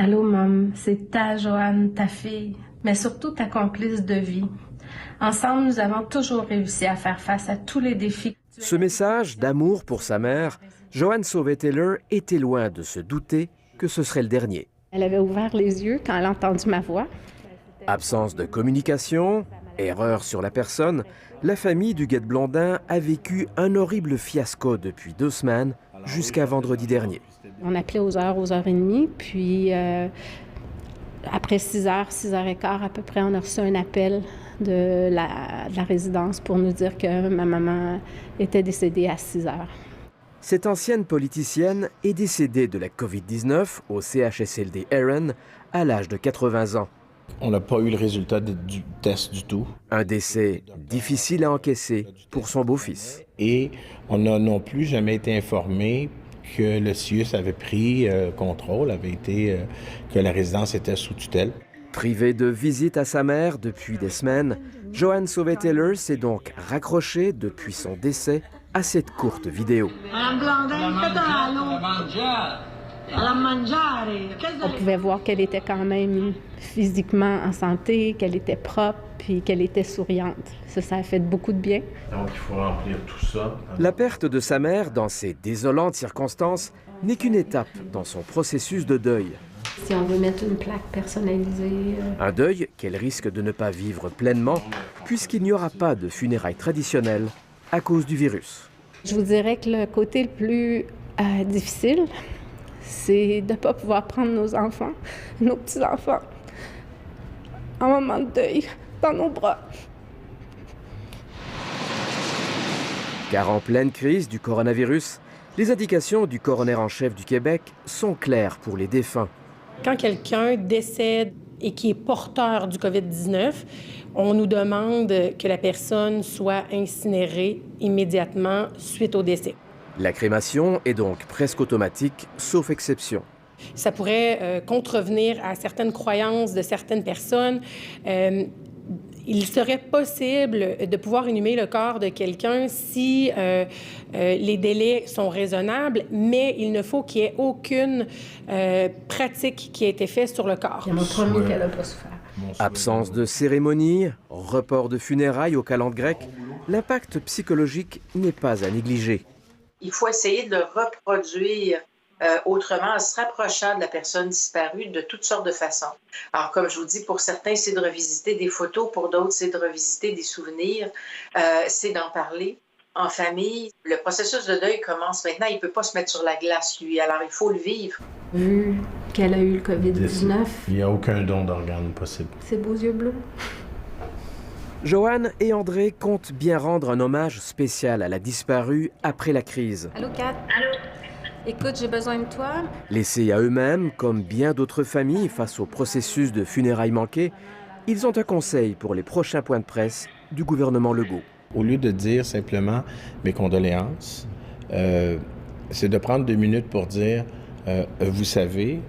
Allô, Mom, c'est ta Joanne, ta fille, mais surtout ta complice de vie. Ensemble, nous avons toujours réussi à faire face à tous les défis. Ce message d'amour pour sa mère, Joanne Sauvé-Taylor était loin de se douter que ce serait le dernier. Elle avait ouvert les yeux quand elle a entendu ma voix. Absence de communication, erreur sur la personne, la famille du Guette-Blondin a vécu un horrible fiasco depuis 2 semaines jusqu'à vendredi dernier. On appelait aux heures et demie, puis après 6h, 6h15 à peu près, on a reçu un appel de la résidence pour nous dire que ma maman était décédée à 6h. Cette ancienne politicienne est décédée de la COVID-19 au CHSLD Erin à l'âge de 80 ans. On n'a pas eu le résultat du test du tout. Un décès difficile à encaisser pour son beau-fils. Et on n'a non plus jamais été informé que le CIUS avait pris contrôle, que la résidence était sous tutelle. Privée de visite à sa mère depuis des semaines, Joanne Sauvé-Taylor s'est donc raccrochée depuis son décès à cette courte vidéo. On pouvait voir qu'elle était quand même physiquement en santé, qu'elle était propre, puis qu'elle était souriante. Ça a fait beaucoup de bien. Donc il faut remplir tout ça. La perte de sa mère dans ces désolantes circonstances n'est qu'une étape dans son processus de deuil. Si on veut mettre une plaque personnalisée... Un deuil qu'elle risque de ne pas vivre pleinement puisqu'il n'y aura pas de funérailles traditionnelles à cause du virus. Je vous dirais que le côté le plus difficile, c'est de ne pas pouvoir prendre nos enfants, nos petits-enfants, en moment de deuil, dans nos bras. Car en pleine crise du coronavirus, les indications du coroner en chef du Québec sont claires pour les défunts. Quand quelqu'un décède et qui est porteur du COVID-19, on nous demande que la personne soit incinérée immédiatement suite au décès. La crémation est donc presque automatique, sauf exception. Ça pourrait contrevenir à certaines croyances de certaines personnes. Il serait possible de pouvoir inhumer le corps de quelqu'un si les délais sont raisonnables, mais il ne faut qu'il n'y ait aucune pratique qui ait été faite sur le corps. Il y en a promis qu'elle n'a pas souffert. Absence de cérémonie, report de funérailles au calendrier grec, l'impact psychologique n'est pas à négliger. Il faut essayer de le reproduire autrement, en se rapprochant de la personne disparue de toutes sortes de façons. Alors, comme je vous dis, pour certains, c'est de revisiter des photos, pour d'autres, c'est de revisiter des souvenirs, c'est d'en parler en famille. Le processus de deuil commence maintenant, il ne peut pas se mettre sur la glace, lui, alors il faut le vivre. Vu qu'elle a eu le COVID-19... Il n'y a aucun don d'organe possible. Ses beaux yeux bleus. Joanne et André comptent bien rendre un hommage spécial à la disparue après la crise. Allô, Kat? Allô? Écoute, j'ai besoin de toi. Laissés à eux-mêmes, comme bien d'autres familles face au processus de funérailles manquées, ils ont un conseil pour les prochains points de presse du gouvernement Legault. Au lieu de dire simplement « mes condoléances », c'est de prendre 2 minutes pour dire « vous savez,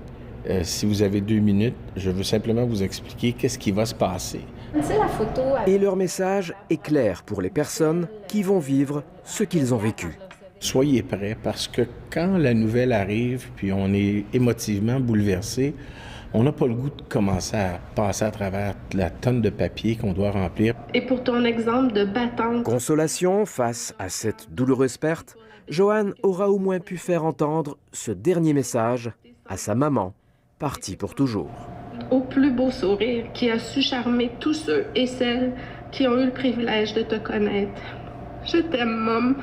si vous avez 2 minutes, je veux simplement vous expliquer qu'est-ce qui va se passer ». C'est la photo. Et leur message est clair pour les personnes qui vont vivre ce qu'ils ont vécu. Soyez prêts parce que quand la nouvelle arrive puis on est émotivement bouleversé, on n'a pas le goût de commencer à passer à travers la tonne de papier qu'on doit remplir. Et pour ton exemple de battante... Consolation face à cette douloureuse perte, Joanne aura au moins pu faire entendre ce dernier message à sa maman, partie pour toujours. Au plus beau sourire qui a su charmer tous ceux et celles qui ont eu le privilège de te connaître. Je t'aime, Mom.